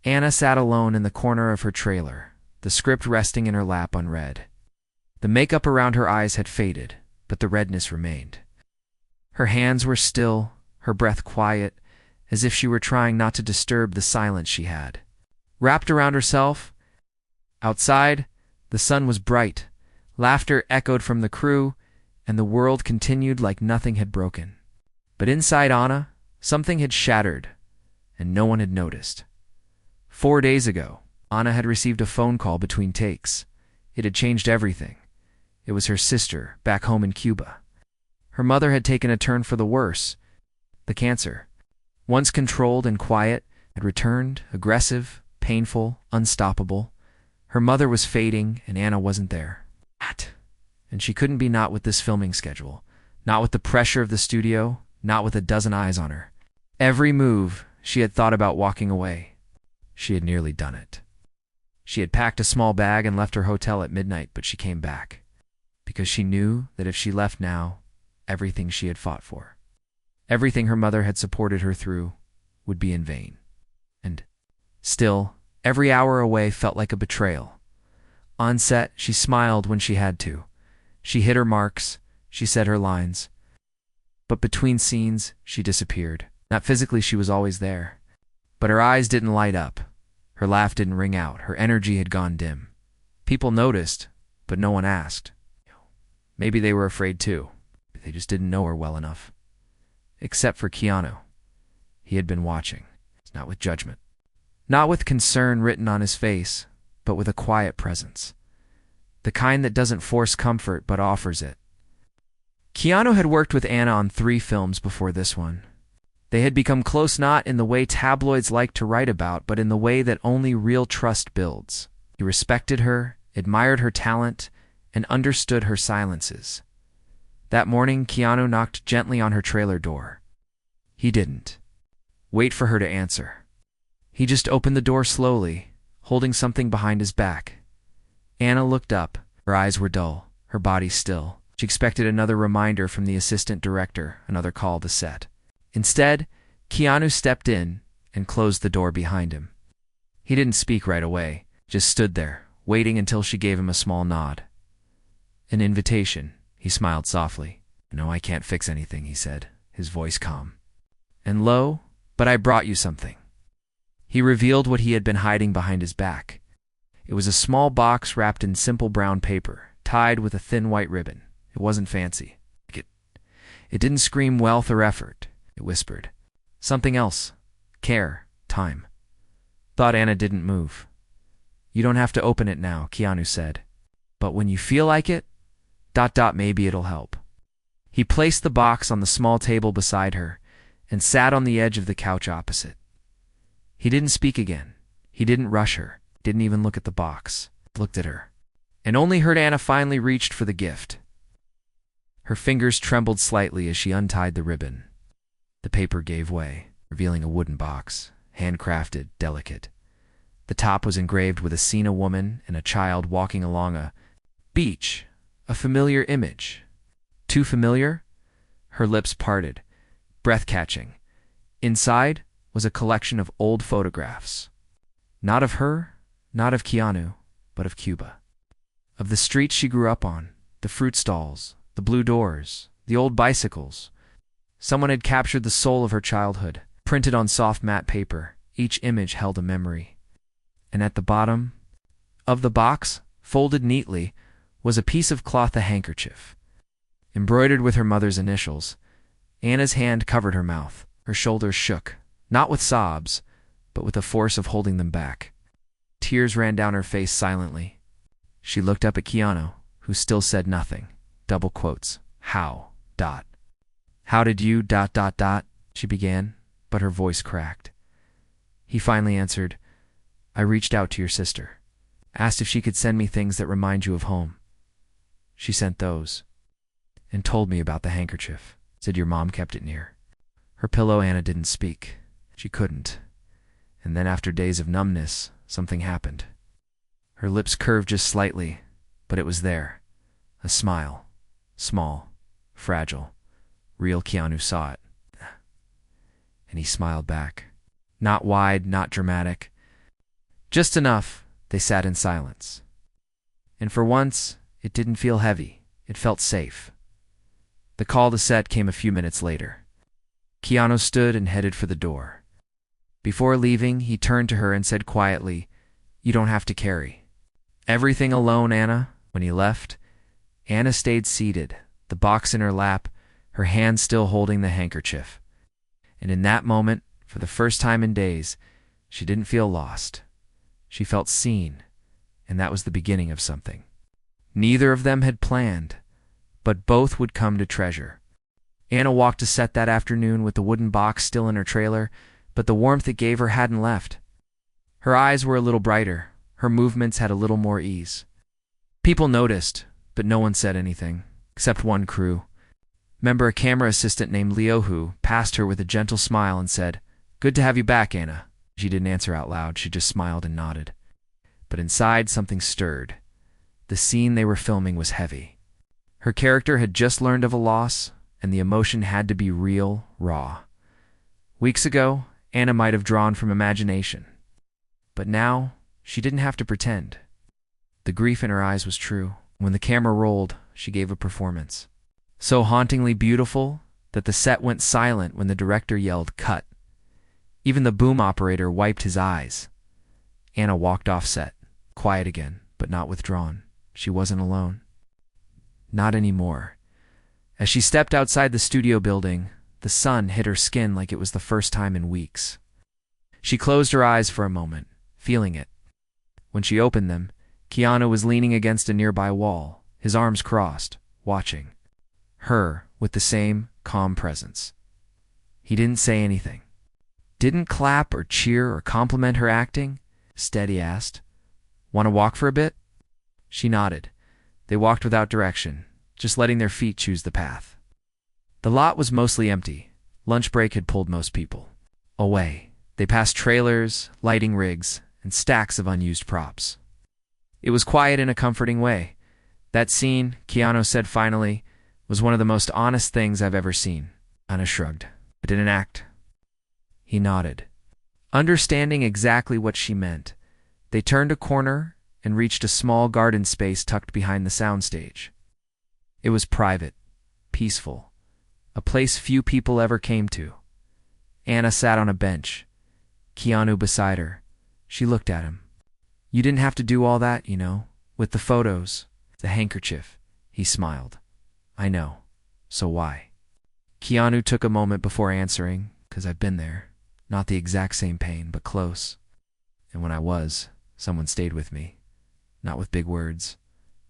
Anna sat alone in the corner of her trailer, the script resting in her lap unread. The makeup around her eyes had faded, but the redness remained. Her hands were still, her breath quiet, as if she were trying not to disturb the silence she had. Wrapped around herself, outside, the sun was bright, laughter echoed from the crew, and the world continued like nothing had broken. But inside Anna, something had shattered, and no one had noticed. 4 days ago, Anna had received a phone call between takes. It had changed everything. It was her sister, back home in Cuba. Her mother had taken a turn for the worse. The cancer, once controlled and quiet, had returned, aggressive, painful, unstoppable. Her mother was fading, and Anna wasn't there. And she couldn't be not with this filming schedule, not with the pressure of the studio, not with a dozen eyes on her. Every move, she had thought about walking away. She had nearly done it. She had packed a small bag and left her hotel at midnight, but she came back, because she knew that if she left now, everything she had fought for, everything her mother had supported her through, would be in vain. And still, every hour away felt like a betrayal. On set, she smiled when she had to. She hit her marks, she said her lines. But between scenes, she disappeared. Not physically, she was always there. But her eyes didn't light up. Her laugh didn't ring out. Her energy had gone dim. People noticed, but no one asked. Maybe they were afraid too. They just didn't know her well enough. Except for Keanu. He had been watching, not with judgment. Not with concern written on his face, but with a quiet presence. The kind that doesn't force comfort, but offers it. Keanu had worked with Anna on 3 films before this one. They had become close not in the way tabloids like to write about, but in the way that only real trust builds. He respected her, admired her talent, and understood her silences. That morning, Keanu knocked gently on her trailer door. He didn't wait for her to answer. He just opened the door slowly, holding something behind his back. Anna looked up. Her eyes were dull, her body still. She expected another reminder from the assistant director, another call to set. Instead, Keanu stepped in and closed the door behind him. He didn't speak right away, just stood there, waiting until she gave him a small nod. An invitation, he smiled softly. No, I can't fix anything, he said, his voice calm. And lo, but I brought you something. He revealed what he had been hiding behind his back. It was a small box wrapped in simple brown paper, tied with a thin white ribbon. It wasn't fancy. It didn't scream wealth or effort. It whispered. Something else. Care. Time. Thought Anna didn't move. You don't have to open it now, Keanu said. But when you feel like it, ... maybe it'll help. He placed the box on the small table beside her and sat on the edge of the couch opposite. He didn't speak again. He didn't rush her. Didn't even look at the box. Looked at her. And only heard Anna finally reached for the gift. Her fingers trembled slightly as she untied the ribbon. The paper gave way, revealing a wooden box, handcrafted, delicate. The top was engraved with a scene, a woman and a child walking along a beach, a familiar image. Too familiar? Her lips parted, breath-catching. Inside was a collection of old photographs. Not of her, not of Keanu, but of Cuba. Of the streets she grew up on, the fruit stalls, the blue doors, the old bicycles. Someone had captured the soul of her childhood, printed on soft matte paper. Each image held a memory. And at the bottom of the box, folded neatly, was a piece of cloth, a handkerchief. Embroidered with her mother's initials. Anna's hand covered her mouth. Her shoulders shook, not with sobs, but with the force of holding them back. Tears ran down her face silently. She looked up at Keanu, who still said nothing. Double quotes. How? ... How did you ... she began, but her voice cracked. He finally answered, I reached out to your sister. Asked if she could send me things that remind you of home. She sent those. And told me about the handkerchief. Said your mom kept it near her pillow. Anna didn't speak. She couldn't. And then after days of numbness, something happened. Her lips curved just slightly, but it was there. A smile. Small. Fragile. Real. Keanu saw it. And he smiled back. Not wide, not dramatic. Just enough. They sat in silence. And for once, it didn't feel heavy. It felt safe. The call to set came a few minutes later. Keanu stood and headed for the door. Before leaving, he turned to her and said quietly, "You don't have to carry everything alone, Anna." When he left, Anna stayed seated, the box in her lap, her hand still holding the handkerchief. And in that moment, for the first time in days, she didn't feel lost. She felt seen, and that was the beginning of something. Neither of them had planned, but both would come to treasure. Anna walked to set that afternoon with the wooden box still in her trailer, but the warmth it gave her hadn't left. Her eyes were a little brighter, her movements had a little more ease. People noticed, but no one said anything, except one crew. Remember, a camera assistant named Leo who passed her with a gentle smile and said, "Good to have you back, Anna." She didn't answer out loud, she just smiled and nodded. But inside, something stirred. The scene they were filming was heavy. Her character had just learned of a loss, and the emotion had to be real, raw. Weeks ago, Anna might have drawn from imagination. But now, she didn't have to pretend. The grief in her eyes was true. When the camera rolled, she gave a performance so hauntingly beautiful that the set went silent when the director yelled, "Cut." Even the boom operator wiped his eyes. Anna walked off set, quiet again, but not withdrawn. She wasn't alone. Not anymore. As she stepped outside the studio building, the sun hit her skin like it was the first time in weeks. She closed her eyes for a moment, feeling it. When she opened them, Keanu was leaning against a nearby wall, his arms crossed, watching her with the same calm presence. He didn't say anything. Didn't clap or cheer or compliment her acting. Instead, he asked, "Want to walk for a bit?" She nodded. They walked without direction, just letting their feet choose the path. The lot was mostly empty. Lunch break had pulled most people away. They passed trailers, lighting rigs, and stacks of unused props. It was quiet in a comforting way. That scene, Keanu said finally, was one of the most honest things I've ever seen. Anna shrugged. "I didn't act." He nodded, understanding exactly what she meant. They turned a corner and reached a small garden space tucked behind the soundstage. It was private, peaceful, a place few people ever came to. Anna sat on a bench, Keanu beside her. She looked at him. "You didn't have to do all that, you know, with the photos, the handkerchief." He smiled. "I know. So why?" Keanu took a moment before answering, "'Cause I've been there. Not the exact same pain, but close. And when I was, someone stayed with me. Not with big words,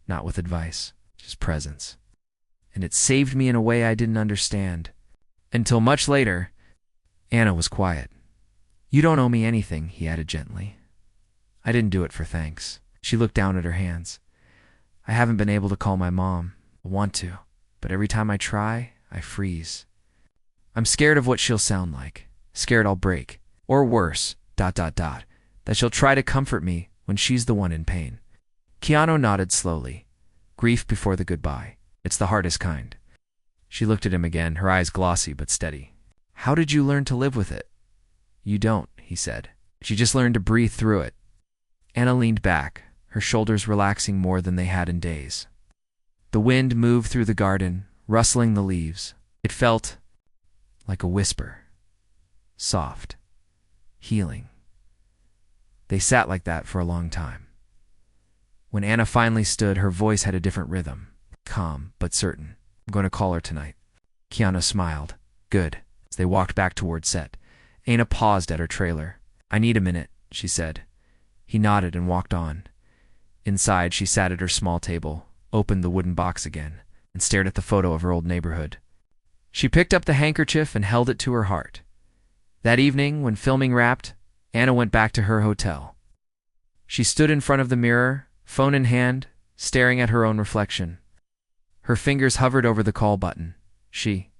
not with advice, just presence. And it saved me in a way I didn't understand. Until much later." Anna was quiet. "You don't owe me anything," he added gently. "I didn't do it for thanks." She looked down at her hands. "I haven't been able to call my mom. I want to, but every time I try, I freeze. I'm scared of what she'll sound like. Scared I'll break. Or worse, ... that she'll try to comfort me when she's the one in pain." Keanu nodded slowly. Grief before the goodbye. It's the hardest kind. She looked at him again, her eyes glossy but steady. "How did you learn to live with it?" "You don't," he said. "She just learned to breathe through it." Anna leaned back, her shoulders relaxing more than they had in days. The wind moved through the garden, rustling the leaves. It felt like a whisper. Soft. Healing. They sat like that for a long time. When Anna finally stood, her voice had a different rhythm. Calm, but certain. "I'm going to call her tonight." Keanu smiled. "Good." As they walked back toward set, Anna paused at her trailer. "I need a minute," she said. He nodded and walked on. Inside, she sat at her small table, opened the wooden box again, and stared at the photo of her old neighborhood. She picked up the handkerchief and held it to her heart. That evening, when filming wrapped, Anna went back to her hotel. She stood in front of the mirror, phone in hand, staring at her own reflection. Her fingers hovered over the call button. She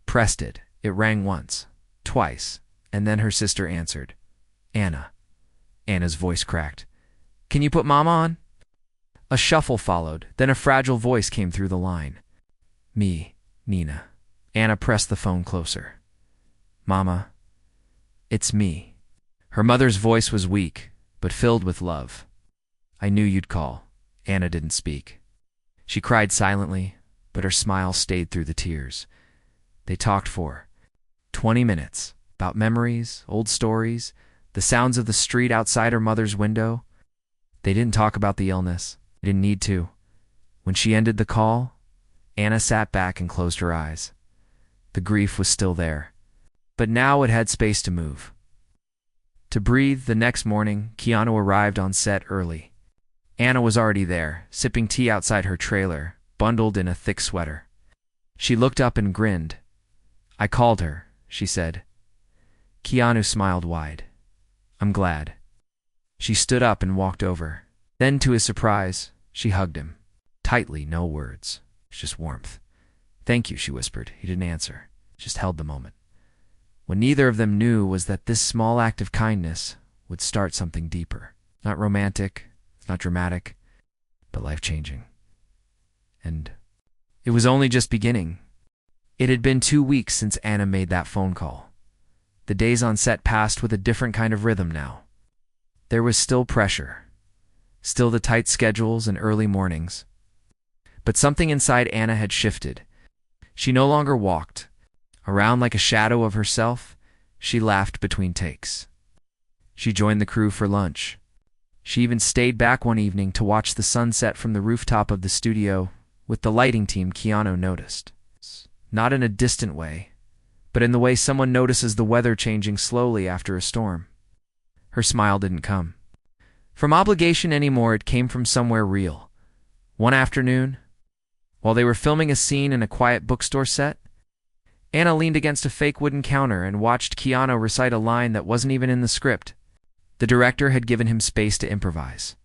pressed it. It rang once, twice, and then her sister answered. "Anna." Anna's voice cracked. "Can you put Mama on?" A shuffle followed, then a fragile voice came through the line. "Me, Nina." Anna pressed the phone closer. "Mama, it's me." Her mother's voice was weak, but filled with love. I knew you'd call. Anna didn't speak. She cried silently, but her smile stayed through the tears. They talked for 20 minutes, about memories, old stories, the sounds of the street outside her mother's window. They didn't talk about the illness. They didn't need to. When she ended the call, Anna sat back and closed her eyes. The grief was still there, but now it had space to move. To breathe. The next morning, Keanu arrived on set early. Anna was already there, sipping tea outside her trailer, bundled in a thick sweater. She looked up and grinned. "I called her," she said. Keanu smiled wide. "I'm glad." She stood up and walked over. Then, to his surprise, she hugged him. Tightly, no words, just warmth. "Thank you," she whispered. He didn't answer, just held the moment. What neither of them knew was that this small act of kindness would start something deeper. Not romantic, not dramatic, but life-changing. And it was only just beginning. It had been 2 weeks since Anna made that phone call. The days on set passed with a different kind of rhythm now. There was still pressure, still the tight schedules and early mornings. But something inside Anna had shifted. She no longer walked around like a shadow of herself. She laughed between takes. She joined the crew for lunch. She even stayed back one evening to watch the sunset from the rooftop of the studio with the lighting team. Keanu noticed. Not in a distant way, but in the way someone notices the weather changing slowly after a storm. Her smile didn't come from obligation anymore. It came from somewhere real. One afternoon, while they were filming a scene in a quiet bookstore set, Anna leaned against a fake wooden counter and watched Keanu recite a line that wasn't even in the script. The director had given him space to improvise,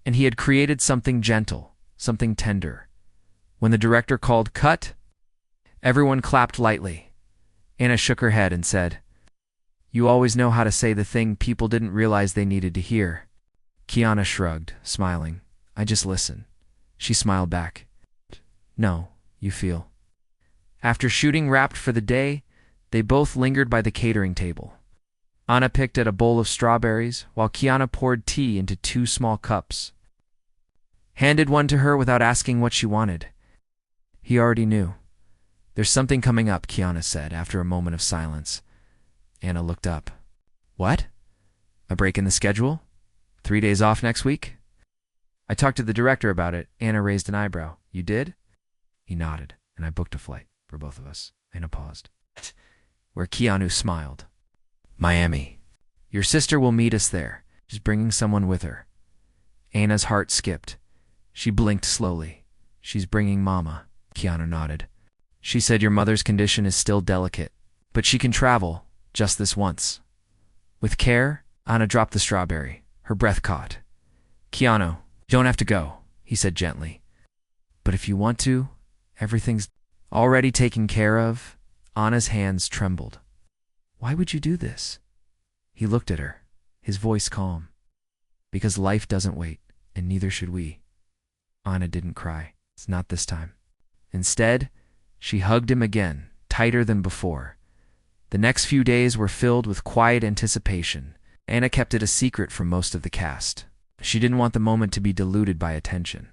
and he had created something gentle, something tender. When the director called cut, everyone clapped lightly. Anna shook her head and said, "You always know how to say the thing people didn't realize they needed to hear." Keanu shrugged, smiling. "I just listen." She smiled back. "No, you feel." After shooting wrapped for the day, they both lingered by the catering table. Anna picked at a bowl of strawberries, while Keanu poured tea into 2 small cups. Handed one to her without asking what she wanted. He already knew. "There's something coming up," Keanu said, after a moment of silence. Anna looked up. "What? A break in the schedule? 3 days off next week?" "I talked to the director about it." Anna raised an eyebrow. "You did?" He nodded. "And I booked a flight for both of us." Anna paused, where Keanu smiled. "Miami. Your sister will meet us there. She's bringing someone with her." Anna's heart skipped. She blinked slowly. "She's bringing Mama." Keanu nodded. "She said your mother's condition is still delicate, but she can travel, just this once." With care, Anna dropped the strawberry. Her breath caught. "Keanu, you don't have to go," he said gently. "But if you want to, everything's already taken care of." Anna's hands trembled. "Why would you do this?" He looked at her, his voice calm. "Because life doesn't wait, and neither should we." Anna didn't cry. It's not this time. Instead, she hugged him again, tighter than before. The next few days were filled with quiet anticipation. Anna kept it a secret from most of the cast. She didn't want the moment to be diluted by attention.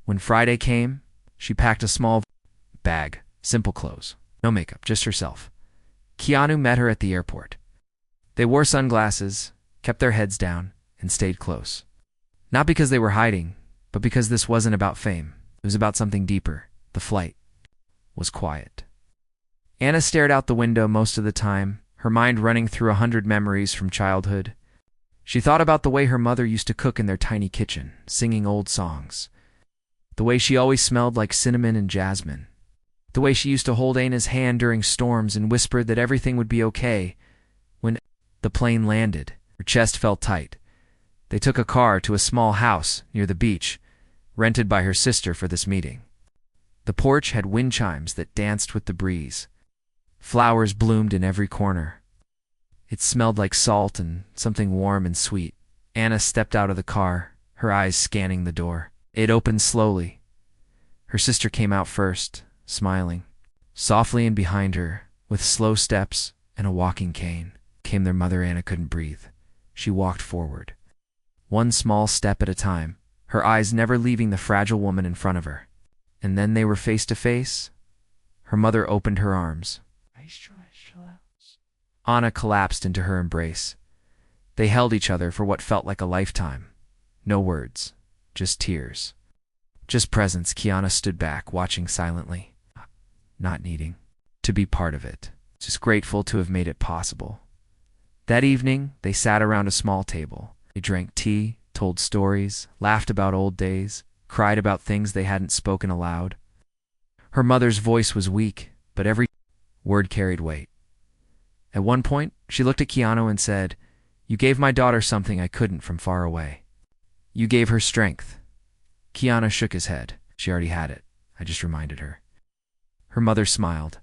When Friday came, she packed a small bag, simple clothes, no makeup, just herself. Keanu met her at the airport. They wore sunglasses, kept their heads down, and stayed close. Not because they were hiding, but because this wasn't about fame. It was about something deeper. The flight was quiet. Anna stared out the window most of the time, her mind running through 100 memories from childhood. She thought about the way her mother used to cook in their tiny kitchen, singing old songs. The way she always smelled like cinnamon and jasmine. The way she used to hold Anna's hand during storms and whispered that everything would be okay. When the plane landed, her chest felt tight. They took a car to a small house near the beach, rented by her sister for this meeting. The porch had wind chimes that danced with the breeze. Flowers bloomed in every corner. It smelled like salt and something warm and sweet. Anna stepped out of the car, her eyes scanning the door. It opened slowly. Her sister came out first, smiling. Softly, and behind her, with slow steps and a walking cane, came their mother. Anna couldn't breathe. She walked forward. one small step at a time, her eyes never leaving the fragile woman in front of her. And then they were face to face. Her mother opened her arms. Anna collapsed into her embrace. They held each other for what felt like a lifetime. No words, just tears. Just presence. Keanu stood back, watching silently, not needing to be part of it, just grateful to have made it possible. That evening, they sat around a small table. They drank tea, told stories, laughed about old days, cried about things they hadn't spoken aloud. Her mother's voice was weak, but every word carried weight. At one point, she looked at Keanu and said, "You gave my daughter something I couldn't from far away. You gave her strength." Keanu shook his head. She already had it. I just reminded her. Her mother smiled.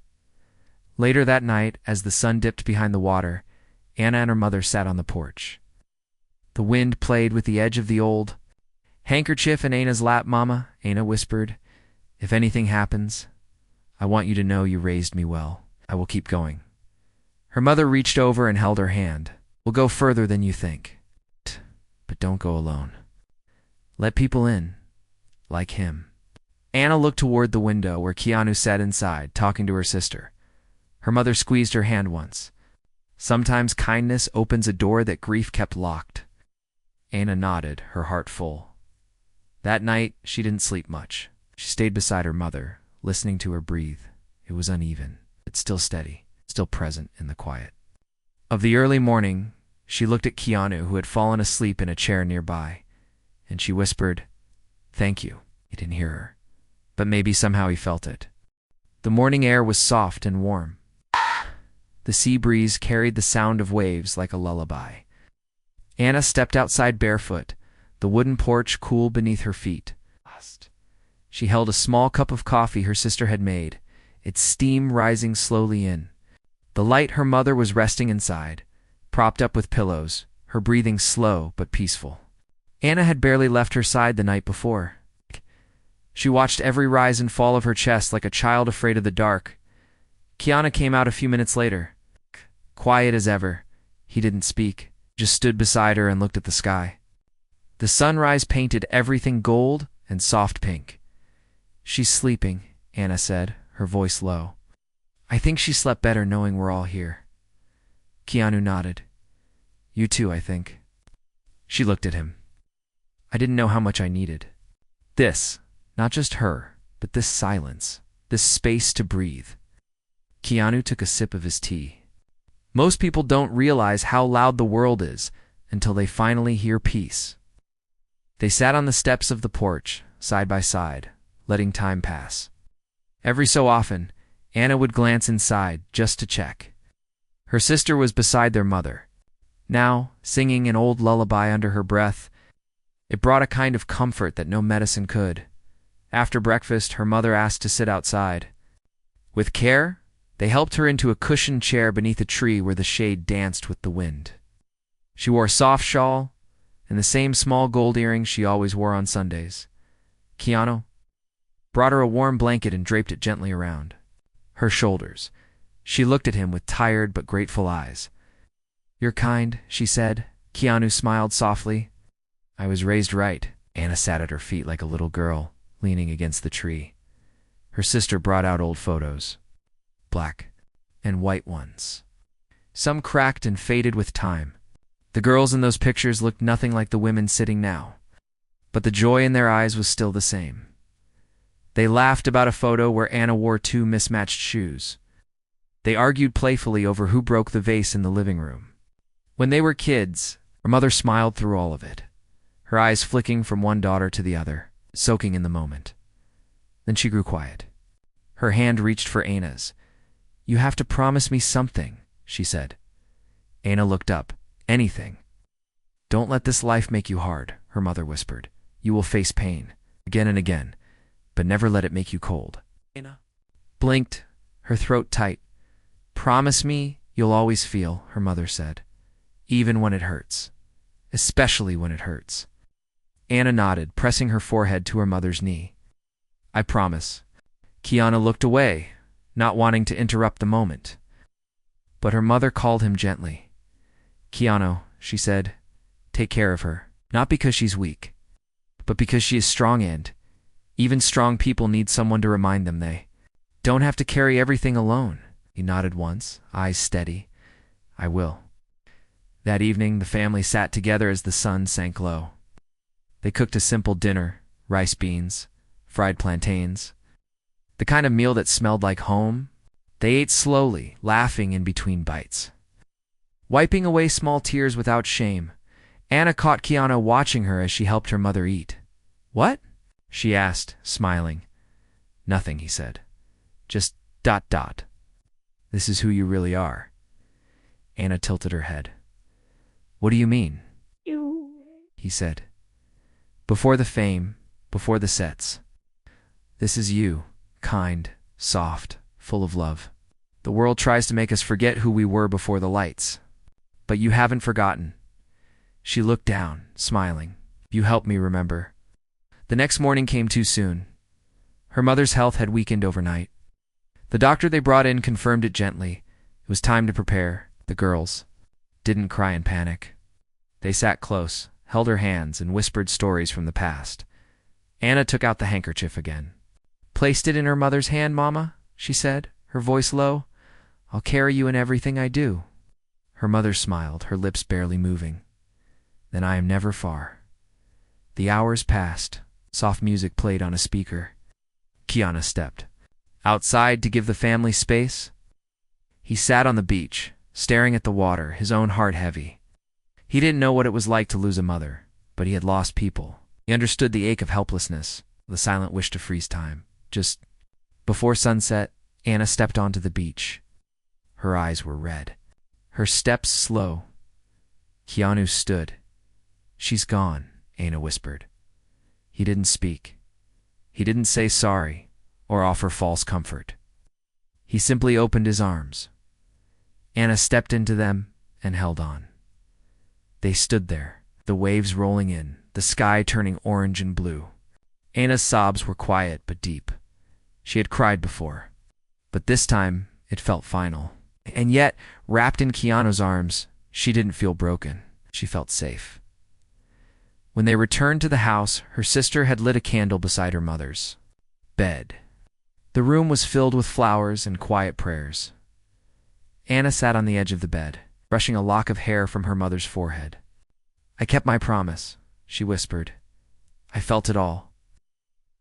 Later that night, as the sun dipped behind the water, Anna and her mother sat on the porch. The wind played with the edge of the old handkerchief in Anna's lap. "Mama," Anna whispered, "if anything happens, I want you to know you raised me well. I will keep going." Her mother reached over and held her hand. "We'll go further than you think. But don't go alone. Let people in, like him." Anna looked toward the window where Keanu sat inside, talking to her sister. Her mother squeezed her hand once. Sometimes kindness opens a door that grief kept locked. Anna nodded, her heart full. That night, she didn't sleep much. She stayed beside her mother, listening to her breathe. It was uneven, but still steady, still present in the quiet. Of the early morning, she looked at Keanu, who had fallen asleep in a chair nearby, and she whispered, "Thank you." He didn't hear her, but maybe somehow he felt it. The morning air was soft and warm. The sea breeze carried the sound of waves like a lullaby. Anna stepped outside barefoot, the wooden porch cool beneath her feet. She held a small cup of coffee her sister had made, its steam rising slowly in. The light her mother was resting inside, propped up with pillows, her breathing slow but peaceful. Anna had barely left her side the night before. She watched every rise and fall of her chest like a child afraid of the dark. Keanu came out a few minutes later. Quiet as ever, he didn't speak, just stood beside her and looked at the sky. The sunrise painted everything gold and soft pink. "She's sleeping," Anna said, her voice low. "I think she slept better knowing we're all here." Keanu nodded. "You too, I think." She looked at him. "I didn't know how much I needed. This, not just her, but this silence, this space to breathe." Keanu took a sip of his tea. Most people don't realize how loud the world is until they finally hear peace. They sat on the steps of the porch, side by side, letting time pass. Every so often, Anna would glance inside just to check. Her sister was beside their mother. Now, singing an old lullaby under her breath, it brought a kind of comfort that no medicine could. After breakfast, her mother asked to sit outside. With care, they helped her into a cushioned chair beneath a tree where the shade danced with the wind. She wore a soft shawl and the same small gold earrings she always wore on Sundays. Keanu brought her a warm blanket and draped it gently around her shoulders. She looked at him with tired but grateful eyes. "You're kind," she said. Keanu smiled softly. "I was raised right." Anna sat at her feet like a little girl, leaning against the tree. Her sister brought out old photos, black and white ones, some cracked and faded with time. The girls in those pictures looked nothing like the women sitting now, but the joy in their eyes was still the same. They laughed about a photo where Anna wore 2 mismatched shoes. They argued playfully over who broke the vase in the living room. When they were kids, her mother smiled through all of it, her eyes flicking from one daughter to the other, soaking in the moment. Then she grew quiet. Her hand reached for Anna's. "You have to promise me something," she said. Anna looked up. "Anything." "Don't let this life make you hard," her mother whispered. "You will face pain, again and again, but never let it make you cold." Anna blinked, her throat tight. "Promise me you'll always feel," her mother said, "even when it hurts, especially when it hurts." Anna nodded, pressing her forehead to her mother's knee. "I promise." Keanu looked away, not wanting to interrupt the moment. But her mother called him gently. "Keanu," she said, "take care of her. Not because she's weak, but because she is strong, and even strong people need someone to remind them they don't have to carry everything alone. He nodded once, eyes steady. I will. That evening, the family sat together as the sun sank low. They cooked a simple dinner, rice beans, fried plantains, the kind of meal that smelled like home. They ate slowly, laughing in between bites. Wiping away small tears without shame, Anna caught Keanu watching her as she helped her mother eat. What? She asked, smiling. Nothing, he said. Just ... This is who you really are. Anna tilted her head. What do you mean? He said. Before the fame, before the sets. This is you, kind, soft, full of love. The world tries to make us forget who we were before the lights. But you haven't forgotten. She looked down, smiling. You helped me remember. The next morning came too soon. Her mother's health had weakened overnight. The doctor they brought in confirmed it gently. It was time to prepare. The girls didn't cry in panic. They sat close, held her hands, and whispered stories from the past. Anna took out the handkerchief again. Placed it in her mother's hand, Mama, she said, her voice low. I'll carry you in everything I do. Her mother smiled, her lips barely moving. Then I am never far. The hours passed. Soft music played on a speaker. Keanu stepped outside to give the family space. He sat on the beach, staring at the water, his own heart heavy. He didn't know what it was like to lose a mother, but he had lost people. He understood the ache of helplessness, the silent wish to freeze time. Just before sunset, Anna stepped onto the beach. Her eyes were red, her steps slow. Keanu stood. She's gone, Anna whispered. He didn't speak. He didn't say sorry or offer false comfort. He simply opened his arms. Anna stepped into them and held on. They stood there, the waves rolling in, the sky turning orange and blue. Anna's sobs were quiet but deep. She had cried before, but this time it felt final. And yet, wrapped in Keanu's arms, she didn't feel broken. She felt safe. When they returned to the house, her sister had lit a candle beside her mother's bed. The room was filled with flowers and quiet prayers. Anna sat on the edge of the bed, brushing a lock of hair from her mother's forehead. I kept my promise, she whispered. I felt it all.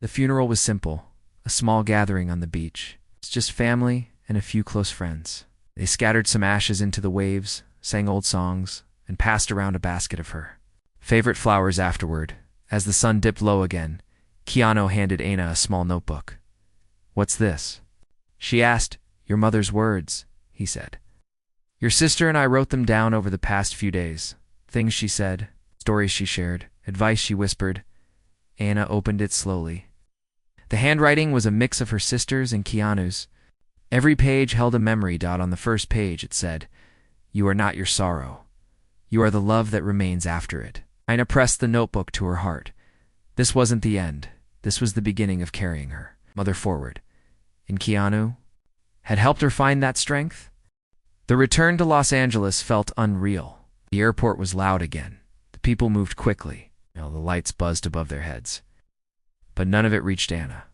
The funeral was simple, a small gathering on the beach. It's just family and a few close friends. They scattered some ashes into the waves, sang old songs, and passed around a basket of her favorite flowers afterward. As the sun dipped low again, Keanu handed Anna a small notebook. What's this? She asked. Your mother's words, he said. Your sister and I wrote them down over the past few days. Things she said, stories she shared, advice she whispered. Anna opened it slowly. The handwriting was a mix of her sister's and Keanu's. Every page held a memory dot. On the first page it said, You are not your sorrow. You are the love that remains after it. Anna pressed the notebook to her heart. This wasn't the end. This was the beginning of carrying her mother forward. And Keanu had helped her find that strength. The return to Los Angeles felt unreal. The airport was loud again. The people moved quickly. The lights buzzed above their heads. But none of it reached Anna.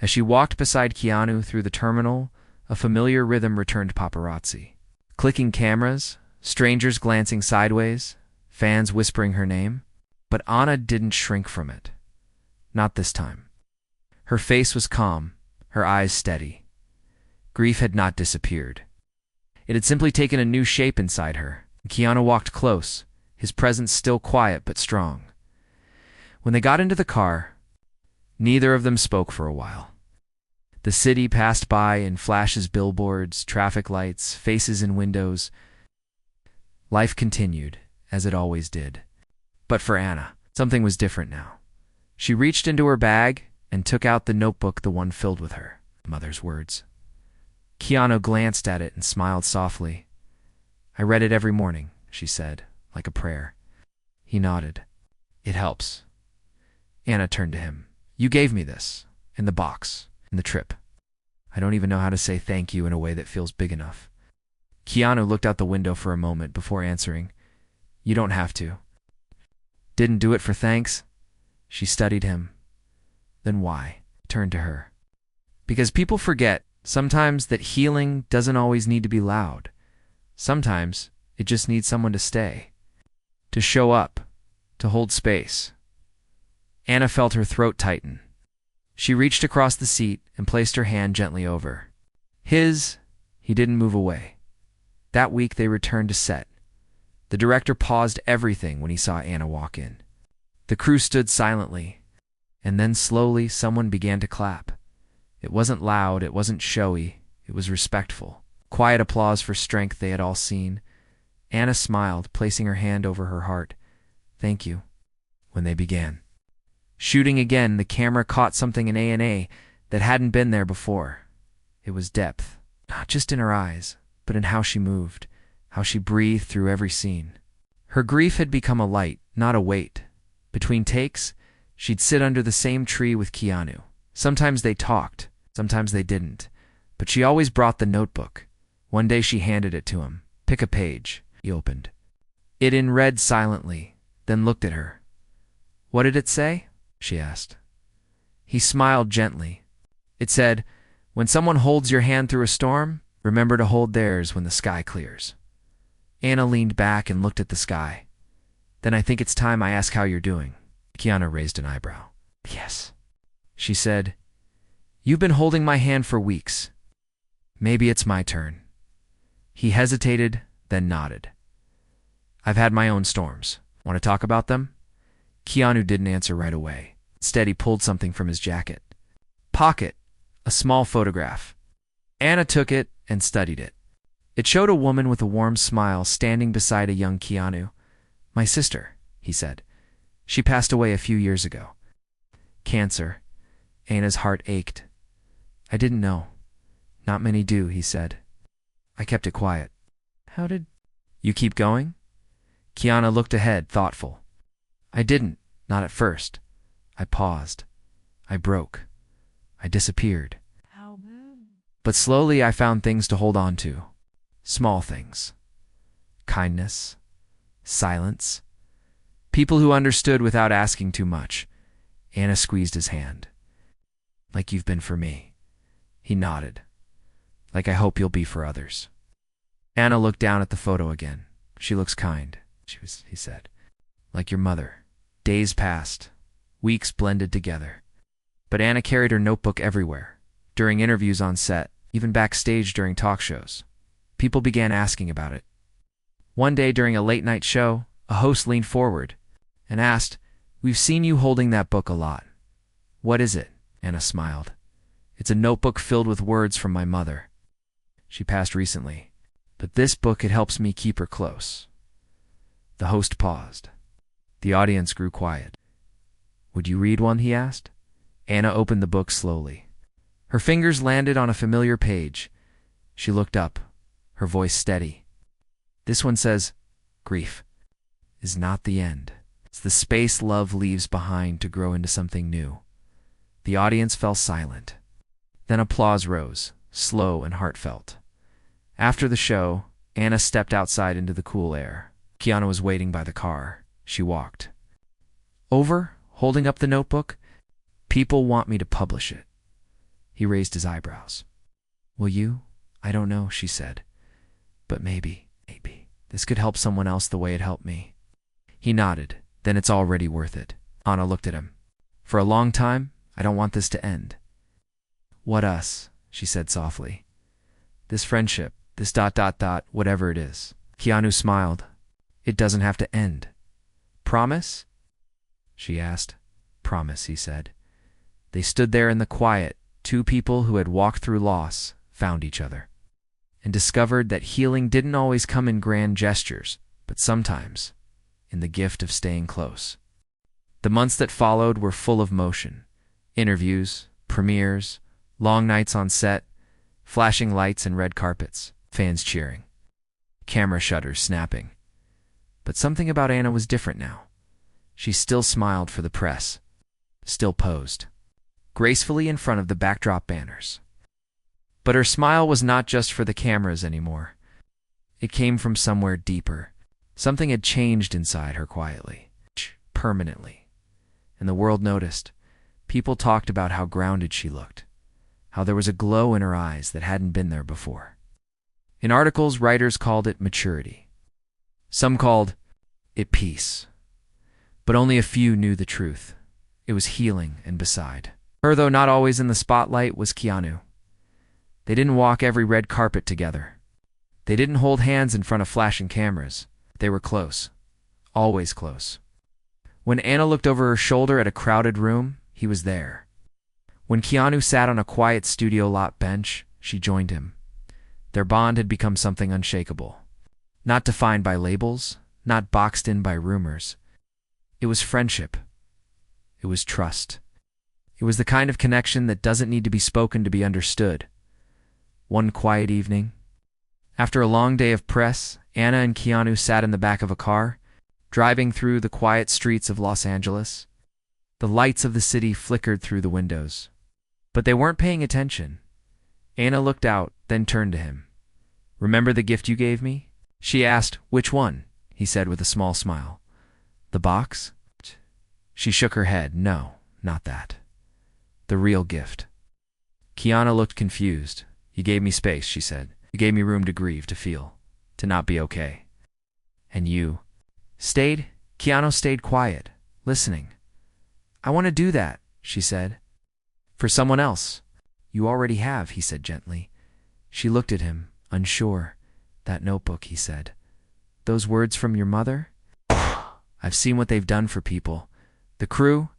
As she walked beside Keanu through the terminal, a familiar rhythm returned. Paparazzi clicking cameras, strangers glancing sideways, fans whispering her name. But Anna didn't shrink from it. Not this time. Her face was calm, her eyes steady. Grief had not disappeared. It had simply taken a new shape inside her. Keanu walked close, his presence still quiet but strong. When they got into the car, neither of them spoke for a while. The city passed by in flashes, billboards, traffic lights, faces in windows. Life continued, as it always did. But for Anna, something was different now. She reached into her bag and took out the notebook, the one filled with her mother's words. Keanu glanced at it and smiled softly. I read it every morning, she said, like a prayer. He nodded. It helps. Anna turned to him. You gave me this, in the box, in the trip. I don't even know how to say thank you in a way that feels big enough. Keanu looked out the window for a moment before answering. You don't have to. Didn't do it for thanks? She studied him. Then why? Turned to her. Because people forget sometimes that healing doesn't always need to be loud. Sometimes it just needs someone to stay, to show up, to hold space. Anna felt her throat tighten. She reached across the seat and placed her hand gently over his. He didn't move away. That week they returned to set. The director paused everything when he saw Anna walk in. The crew stood silently, and then slowly someone began to clap. It wasn't loud, it wasn't showy, it was respectful. Quiet applause for strength they had all seen. Anna smiled, placing her hand over her heart. Thank you. When they began shooting again, the camera caught something in A&A that hadn't been there before. It was depth, not just in her eyes, but in how she moved, how she breathed through every scene. Her grief had become a light, not a weight. Between takes, she'd sit under the same tree with Keanu. Sometimes they talked, sometimes they didn't, but she always brought the notebook. One day she handed it to him. Pick a page. He opened it and read silently, then looked at her. What did it say? She asked. He smiled gently. It said, when someone holds your hand through a storm, remember to hold theirs when the sky clears. Anna leaned back and looked at the sky. Then I think it's time I ask how you're doing. Keanu raised an eyebrow. Yes, she said. You've been holding my hand for weeks. Maybe it's my turn. He hesitated, then nodded. I've had my own storms. Want to talk about them? Keanu didn't answer right away. Instead, he pulled something from his jacket. Pocket, a small photograph. Anna took it and studied it. It showed a woman with a warm smile standing beside a young Keanu. My sister, he said. She passed away a few years ago. Cancer. Anna's heart ached. I didn't know. Not many do, he said. I kept it quiet. How did you keep going? Keanu looked ahead, thoughtful. I didn't, not at first. I paused. I broke. I disappeared. How bad? But slowly I found things to hold on to. Small things. Kindness. Silence. People who understood without asking too much. Anna squeezed his hand. Like you've been for me. He nodded. Like I hope you'll be for others. Anna looked down at the photo again. She looks kind, he said. Like your mother. Days passed. Weeks blended together. But Anna carried her notebook everywhere. During interviews on set, even backstage during talk shows. People began asking about it. One day during a late-night show, a host leaned forward and asked, We've seen you holding that book a lot. What is it? Anna smiled. It's a notebook filled with words from my mother. She passed recently, but this book, it helps me keep her close. The host paused. The audience grew quiet. Would you read one? He asked. Anna opened the book slowly. Her fingers landed on a familiar page. She looked up, her voice steady. This one says, Grief is not the end. It's the space love leaves behind to grow into something new. The audience fell silent. Then applause rose, slow and heartfelt. After the show, Anna stepped outside into the cool air. Keanu was waiting by the car. She walked over, holding up the notebook. People want me to publish it. He raised his eyebrows. Will you? I don't know, she said. But maybe. This could help someone else the way it helped me. He nodded. Then it's already worth it. Anna looked at him. For a long time, I don't want this to end. What us? She said softly. This friendship, this ... whatever it is. Keanu smiled. It doesn't have to end. Promise? She asked. Promise, he said. They stood there in the quiet. Two people who had walked through loss found each other and discovered that healing didn't always come in grand gestures, but sometimes in the gift of staying close. The months that followed were full of motion. Interviews, premieres, long nights on set, flashing lights and red carpets, fans cheering, camera shutters snapping. But something about Anna was different now. She still smiled for the press, still posed gracefully in front of the backdrop banners. But her smile was not just for the cameras anymore. It came from somewhere deeper. Something had changed inside her quietly. permanently. And the world noticed. People talked about how grounded she looked, how there was a glow in her eyes that hadn't been there before. In articles, writers called it maturity. Some called it peace. But only a few knew the truth. It was healing, and beside her, though not always in the spotlight, was Keanu. They didn't walk every red carpet together. They didn't hold hands in front of flashing cameras. They were close. Always close. When Anna looked over her shoulder at a crowded room, he was there. When Keanu sat on a quiet studio lot bench, she joined him. Their bond had become something unshakable. Not defined by labels, not boxed in by rumors. It was friendship. It was trust. It was the kind of connection that doesn't need to be spoken to be understood. One quiet evening, after a long day of press, Anna and Keanu sat in the back of a car, driving through the quiet streets of Los Angeles. The lights of the city flickered through the windows. But they weren't paying attention. Anna looked out, then turned to him. "Remember the gift you gave me?" She asked. "Which one?" he said with a small smile. "The box?" She shook her head. "No, not that. The real gift." Keanu looked confused. "You gave me space," she said. "You gave me room to grieve, to feel, to not be okay." "And you stayed?" Keanu stayed quiet, listening. "I want to do that," she said. "For someone else." "You already have," he said gently. She looked at him, unsure. "That notebook," he said. "Those words from your mother? I've seen what they've done for people. The crew,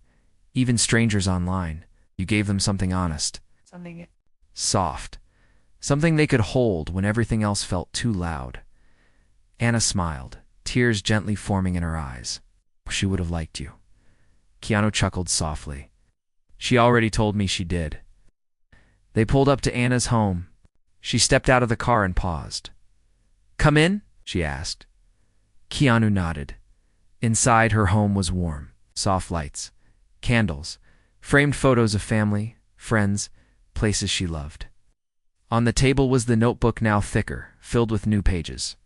even strangers online. You gave them something honest. Something soft. Something they could hold when everything else felt too loud." Anna smiled, tears gently forming in her eyes. "She would have liked you." Keanu chuckled softly. "She already told me she did." They pulled up to Anna's home. She stepped out of the car and paused. "Come in?" she asked. Keanu nodded. Inside, her home was warm. Soft lights, candles, framed photos of family, friends, places she loved. On the table was the notebook, now thicker, filled with new pages,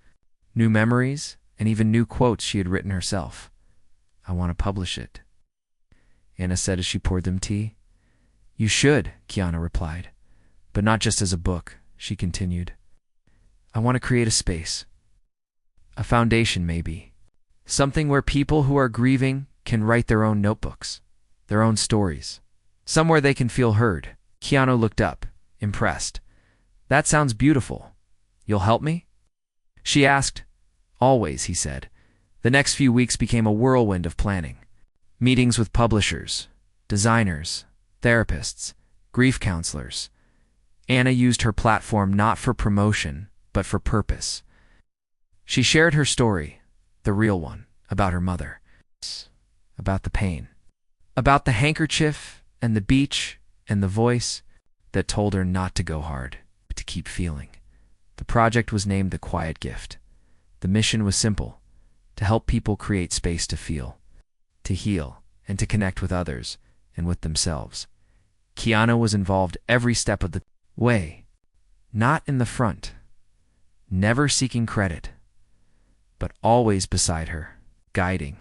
new memories, and even new quotes she had written herself. "I want to publish it," Anna said as she poured them tea. "You should," Keanu replied. "But not just as a book," she continued. "I want to create a space. A foundation, maybe. Something where people who are grieving can write their own notebooks, their own stories. Somewhere they can feel heard." Keanu looked up, impressed. "That sounds beautiful. You'll help me?" She asked. "Always," he said. The next few weeks became a whirlwind of planning. Meetings with publishers, designers, therapists, grief counselors. Anna used her platform not for promotion, but for purpose. She shared her story, the real one, about her mother, about the pain, about the handkerchief and the beach and the voice that told her not to go hard, but to keep feeling. The project was named The Quiet Gift. The mission was simple: to help people create space to feel, to heal, and to connect with others and with themselves. Keanu was involved every step of the way, not in the front, never seeking credit, but always beside her, guiding.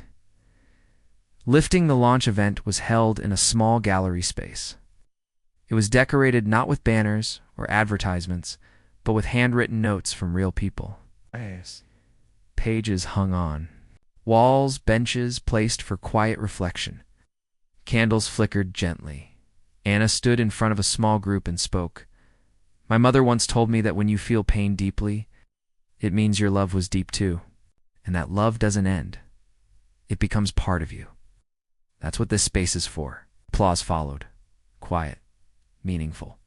Lifting the launch event was held in a small gallery space. It was decorated not with banners or advertisements, but with handwritten notes from real people. Pages hung on walls, benches placed for quiet reflection. Candles flickered gently. Anna stood in front of a small group and spoke. "My mother once told me that when you feel pain deeply, it means your love was deep too, and that love doesn't end. It becomes part of you. That's what this space is for." Applause followed. Quiet, meaningful.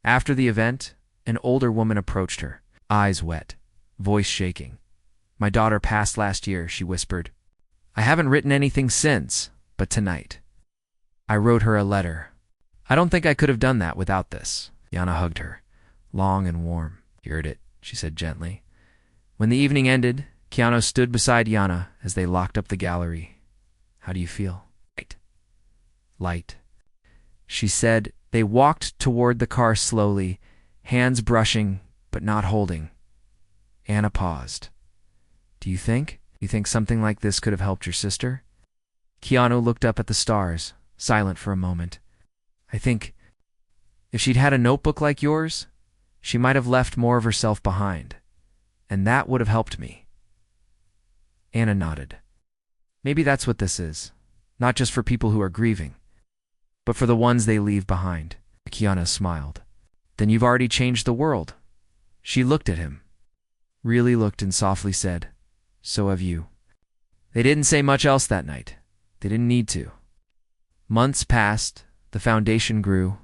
After the event, an older woman approached her, eyes wet, voice shaking. "My daughter passed last year," she whispered. "I haven't written anything since, but tonight I wrote her a letter. I don't think I could have done that without this." Yana hugged her, long and warm. "You heard it," she said gently. When the evening ended, Keanu stood beside Yana as they locked up the gallery. "How do you feel?" Light. She said. They walked toward the car slowly, hands brushing but not holding. Anna paused. Do you think something like this could have helped your sister?" Keanu looked up at the stars, silent for a moment. I think if she'd had a notebook like yours, she might have left more of herself behind, and that would have helped me. Anna nodded. Maybe that's what this is, not just for people who are grieving, but for the ones they leave behind. Keanu smiled. Then you've already changed the world. She looked at him, really looked, and softly said, so have you. They didn't say much else that night. They didn't need to. Months passed, the foundation grew.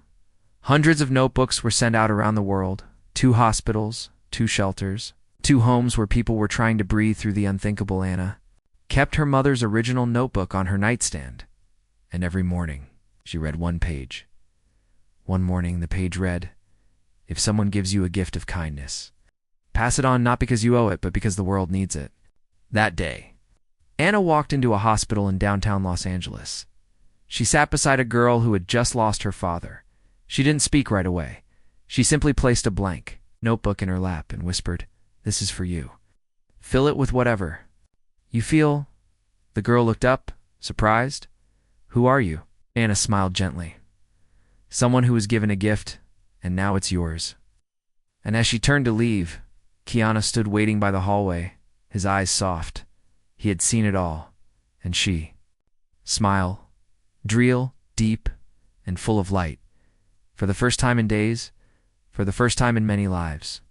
Hundreds of notebooks were sent out around the world, 2 hospitals, 2 shelters, 2 homes where people were trying to breathe through the unthinkable. Anna kept her mother's original notebook on her nightstand, and every morning she read 1 page. One morning the page read, if someone gives you a gift of kindness, pass it on not because you owe it, but because the world needs it. That day, Anna walked into a hospital in downtown Los Angeles. She sat beside a girl who had just lost her father. She didn't speak right away. She simply placed a blank notebook in her lap and whispered, this is for you. Fill it with whatever you feel. The girl looked up, surprised. Who are you? Anna smiled gently. Someone who was given a gift, and now it's yours. And as she turned to leave, Keanu stood waiting by the hallway, his eyes soft. He had seen it all, and she. Smile, real, deep, and full of light. For the first time in days, for the first time in many lives.